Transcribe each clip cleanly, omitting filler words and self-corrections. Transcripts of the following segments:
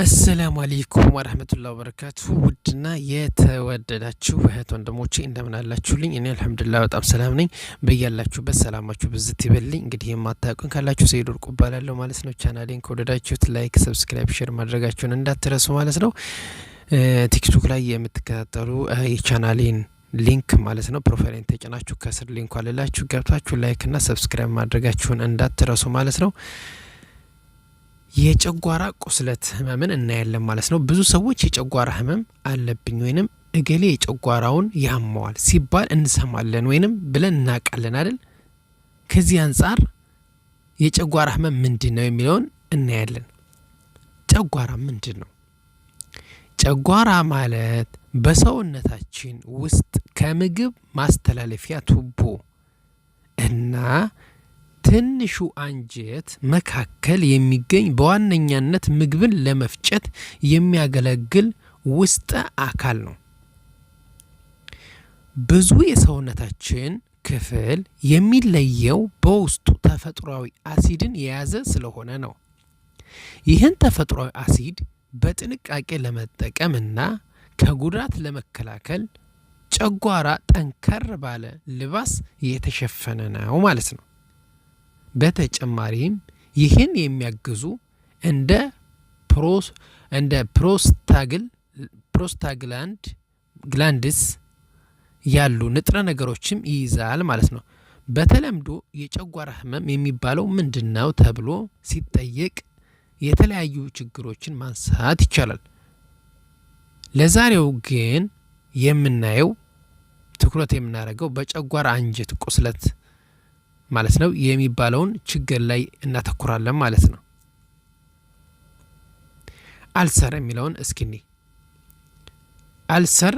السلام عليكم ورحمة الله وبركاته ودنا የተወደዳችሁ እህት ወንድሞቼ እንደምን አላችሁልኝ? እኔ አልহামዱሊላህ በጣም ሰላም ነኝ። በያላችሁበት ሰላማችሁ ብዝት ይበልኝ። እንግዲህ የማታውቁን ካላችሁ ሰይድ ወርቁ እባላለሁ ማለት ነው። ቻናሌን ከወደዳችሁት ላይክ፣ ሰብስክራይብ፣ ሼር ማድረጋችሁን እንዳትረሱ ማለት ነው። ቲክቶክ ላይ የምትከታተሉ የቻናሌን ሊንክ ማለት ነው ፕሮፋይሌን ተጭናችሁ ከስር ሊንኩ አለላችሁ ገብታችሁ ላይክ እና ሰብስክራይብ ማድረጋችሁን እንዳትረሱ ማለት ነው። የጨጓራ ቁስለት ህመምን እናያለን ማለት ነው። ብዙ ሰዎች የጨጓራ ህመም አለብኝ ወይንም እገሌ የጨጓራውን ያመዋል ሲባል እንሰማለን ወይንም ብለን እናቃለን አይደል? ከዚህ አንፃር የጨጓራ ህመም ምንድነው የሚለውን እናያለን። ጨጓራ ምንድነው? ጨጓራ ማለት በሰውነታችን ውስጥ ከምግብ ማስተላለፊያ ቱቦ እና ትንሹ አንጀት መካከል የሚገኝ በዋነኛነት ምግብን ለመፍጨት የሚያገለግል ውስጥ አካል ነው። ብዙ የሰውነታችን ክፍል የሚለየው በውስጡ ተፈጥሯዊ አሲድን የያዘ ስለሆነ ነው። ይህን ተፈጥሯዊ አሲድ በጥንቃቄ ለመጠቀምና ከጉዳት ለመከላከል ጨጓራ ጠንከር ባለ ልባስ የተሸፈነ ነው ማለት ነው። በተጨማሪም ይህን የሚያግዙ እንደ ፕሮስታግላንድስ ያሉ ንጥረ ነገሮችም ይይዛል ማለት ነው። በተለምዶ የጨጓራ ህመም የሚባለው ምንድነው ተብሎ ሲጠየቅ የተለያዩ ችግሮችን ማንሳት ይቻላል። ለዛሬው ግን የምናየው ትኩረት የምናደርገው በጨጓራ አንጀት ቁስለት ማለት ነው የሚባለውን ችግር ላይ እናተኩራለን ማለት ነው። አልሰር የሚለውን እስኪኒ አልሰር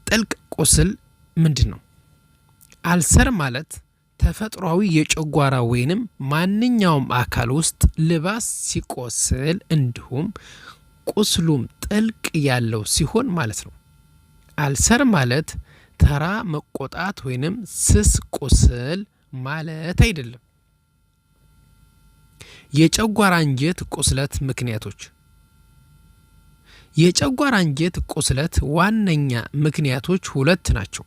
ጥልቅ ቁስል ምንድነው? አልሰር ማለት ተፈጥሯዊ የጨጓራ ወይንም ማንኛውም አካል ውስጥ ልባስ ሲቆስል እንዲሁም ቁስሉም ጥልቅ ያለው ሲሆን ማለት ነው። አልሰር ማለት ተራ መቆጣት ወይንም ስስ ቁስል ማለት አይደለም። የጨጓራ አንጀት ቁስለት ምክንያቶች። የጨጓራ አንጀት ቁስለት ዋነኛ ምክንያቶች ሁለት ናቸው።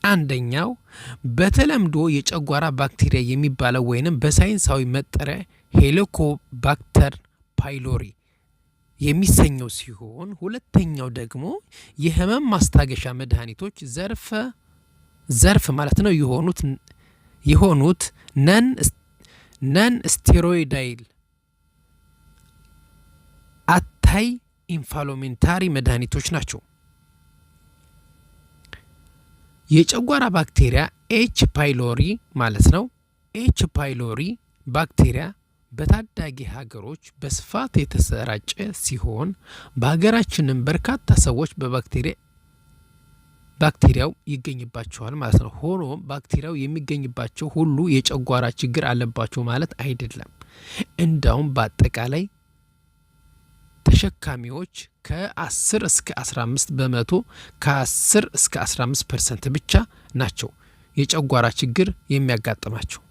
አንደኛው በተለምዶ የጨጓራ ባክቴሪያ የሚባለው ወይንም በሳይንሳዊ መጠሪያ ሄሊኮባክተር ፓይሎሪ የሚሰኘው ሲሆን ሁለተኛው ደግሞ የህመም ማስታገሻ መድኃኒቶች ዘርፍ ማለት ነው የሆኑት ነን ስቴሮይዳል አታይ ኢንፍላሜታሪ መድኃኒቶች ናቸው። የጨጓራ ባክቴሪያ ኤች ፓይሎሪ ማለት ነው። ኤች ፓይሎሪ ባክቴሪያ በታዳጊ ሀገሮች በስፋት የተሰራጨ ሲሆን በሀገራችንም በርካታ ሰዎች ባክቴሪያው ይገኝባቸዋል ማለት ነው። ሆኖም ባክቴሪያው የሚገኝባቸው ሁሉ የጨጓራ ችግር አለባቸው ማለት አይደለም። እንዳውም በአጠቃላይ ተሸካሚዎች ከ10 እስከ 15 በመቶ ከ10 እስከ 15% ብቻ ናቸው የጨጓራ ችግር የሚያጋጥማቸው።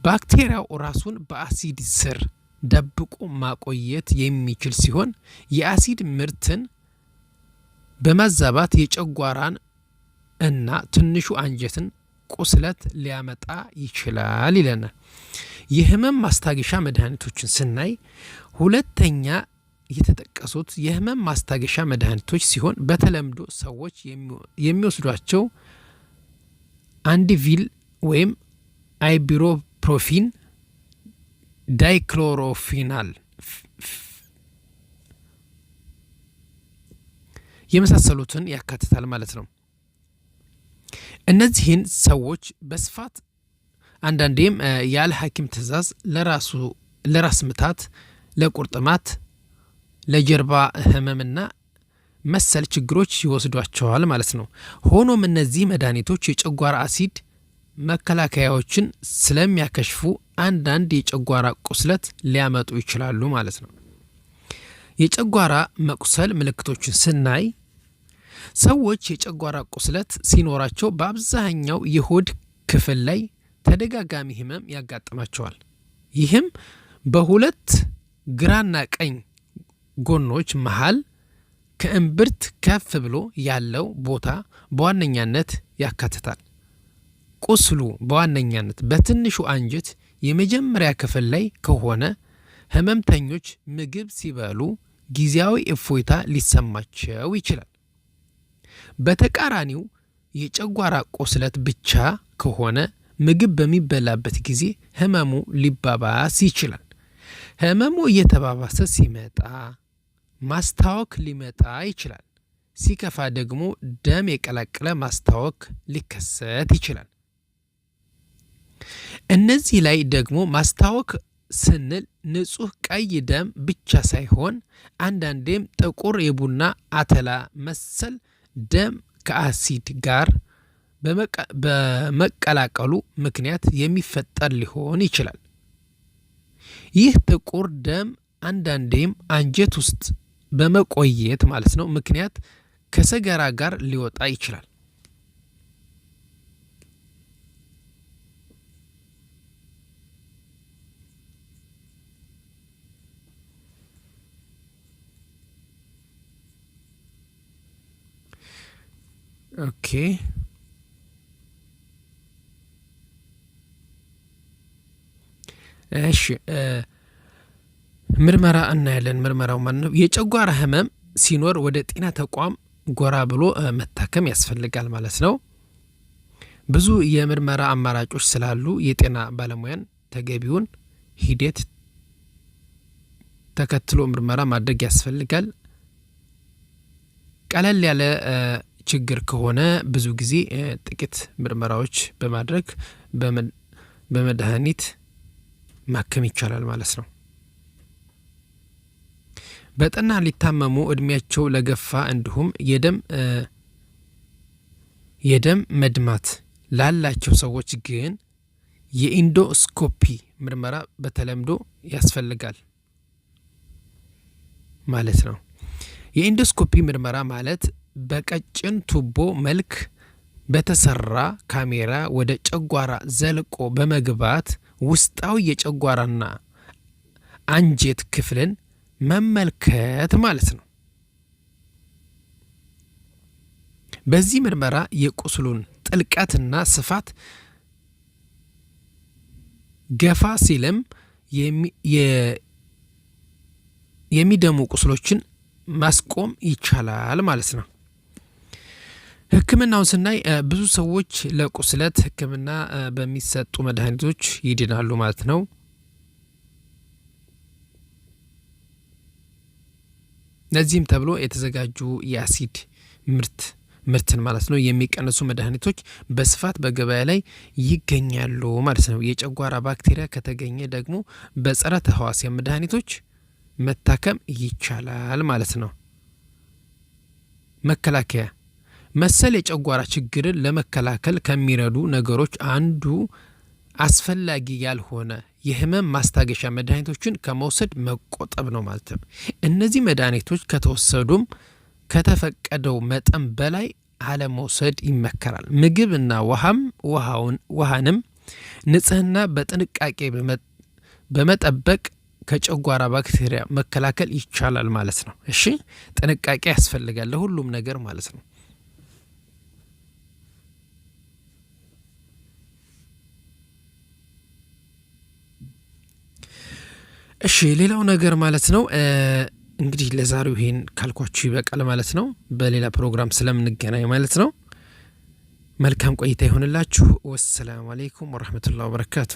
ባክቴሪያው ራሱን በአሲድ ስር ደብቆ ማቆየት የሚችል ሲሆን የአሲድ ምርትን በማዛባት የጨጓራን እና ትንሹ አንጀትን ቁስለት ሊያመጣ ይችላል ይለናል። የህመም ማስታገሻ መድኃኒቶችን ስናይ ሁለተኛ የተጠቀሱት የህመም ማስታገሻ መድኃኒቶች ሲሆን በተለምዶ ሰዎች የሚወስዷቸው አንዲቪል ወይም አይቡፕሮፊን፣ ዳይክሎሮፊናል የመሳሰሉትን ያካትታል ማለት ነው። እነዚህን ሰዎች በስፋት አንዳንዴም ያለ ሐኪም ትዕዛዝ ለራስ ምታት፣ ለቁርጥማት፣ ለጀርባ ህመምና መሰል ችግሮች ይወስዷቸዋል ማለት ነው። ሆኖም እነዚህ መድኃኒቶች የጨጓራ አሲድ መከላከያዎችን ስለሚያከሽፉ አንዳንድ የጨጓራ ቁስለት ሊያመጡ ይችላሉ ማለት ነው። የጨጓራ መቁሰል ምልክቶችን ስናይ ሰዎች የጨጓራ ቁስለት ሲኖራቸው በአብዛኛው የሆድ ክፍል ላይ ተደጋጋሚ ህመም ያጋጥማቸዋል። ይህም በሁለት ግራና ቀኝ ጎኖች መሃል ከእምብርት ከፍ ብሎ ያለው ቦታ በዋነኛነት ያካትታል። ቁስሉ በዋነኛነት በትንሹ አንጀት የመጀመሪያ ክፍል ላይ ከሆነ ህመምተኞች ምግብ ሲበሉ ጊዜያዊ እፎይታ ሊሰማቸው ይችላል። በተቃራኒው የጨጓራ ቁስለት ብቻ ከሆነ ምግብ በሚበላበት ጊዜ ህመሙ ሊባባስ ይችላል። ህመሙ እየተባባሰ ሲመጣ ማስታወክ ሊመጣ ይችላል። ሲከፋ ደግሞ ደም የቀላቀለ ማስታወክ ሊከሰት ይችላል። እነዚህ ላይ ደግሞ ማስታወክ ስንል ንጹህ ቀይ ደም ብቻ ሳይሆን አንዳንዴም ጥቁር የቡና አተላ መሰል ደም ከአሲድ ጋር በመቀላቀሉ ምክንያት የሚፈጠር ሊሆን ይችላል። ይህ ጥቁር ደም አንዳንዴም አንጀት ውስጥ በመቆየት ማለት ነው ምክንያት ከሰገራ ጋር ሊወጣ ይችላል። ኦኬ እሺ ምርመራ እናያለን። ምርመራው ማለት ነው የጨጓራ ህመም ሲኖር ወደ ጤና ተቋም ጎራ ብሎ መታከም ያስፈልጋል ማለት ነው። ብዙ የምርመራ አማራጮች ስላሉ የጤና ባለሙያን ተገቢውን ሂደት ተከትሎ ምርመራ ማድረግ ያስፈልጋል። ቀለል ያለ ችግር ከሆነ ብዙ ጊዜ ጥቂት ምርመራዎች በማድረግ በመድኃኒት ማከም ይቻላል ማለት ነው። በጠና ሊታመሙ እድሜያቸው ለገፋ እንዲሁም የደም መድማት ላላቸው ሰዎች ግን የኢንዶስኮፒ ምርመራ በተለምዶ ያስፈልጋል ማለት ነው። የኢንዶስኮፒ ምርመራ ማለት በቀጭን ቱቦ መልክ በተሰራ ካሜራ ወደ ጨጓራ ዘልቆ በመግባት ውስጣዊ የጨጓራና አንጀት ክፍልን መመልከት ማለት ነው። በዚህ ምርመራ የቁስሉን ጥልቀትና ስፋት ገፋ ሲልም የሚደሙ ቁስሎችን ማስቆም ይቻላል ማለት ነው። ህክምናውን ስናይ ብዙ ሰዎች ለቁስለት ህክምና በሚሰጡ መድኃኒቶች ይድናሉ ማለት ነው። ለዚህም ተብሎ የተዘጋጁ የአሲድ ምርትን ማለት ነው የሚቀንሱ መድኃኒቶች በስፋት በገበያ ላይ ይገኛሉ ማለት ነው። የጨጓራ ባክቴሪያ ከተገኘ ደግሞ በጸረ ተህዋሲያን መድኃኒቶች መታከም ይቻላል ማለት ነው። መከላከያ መሰል የጨጓራ ችግርን ለመከላከል ከሚረዱ ነገሮች አንዱ አስፈላጊ ያልሆነ የህመም ማስታገሻ መድኃኒቶችን ከመውሰድ መቆጠብ ነው ማለት ነው። እነዚህ መድኃኒቶች ከተወሰዱም ከተፈቀደው መጠን በላይ አለመውሰድ ይመከራል። ምግብና ውሃንም ንጽህና በጥንቃቄ በመጠበቅ ከጨጓራ ባክቴሪያ መከላከል ይቻላል ማለት ነው። እሺ ጥንቃቄ ያስፈልጋል ለሁሉም ነገር ማለት ነው። እሺ ሌላው ነገር ማለት ነው እንግዲህ ለዛሬው ይሄን ካልኳችሁ ይበቃል ማለት ነው። በሌላ ፕሮግራም ስለምንገናኝ ማለት ነው። መልካም ቆይታ ይሆንላችሁ። ወሰላሙ አለይኩም ወራህመቱላሂ ወበረካቱ።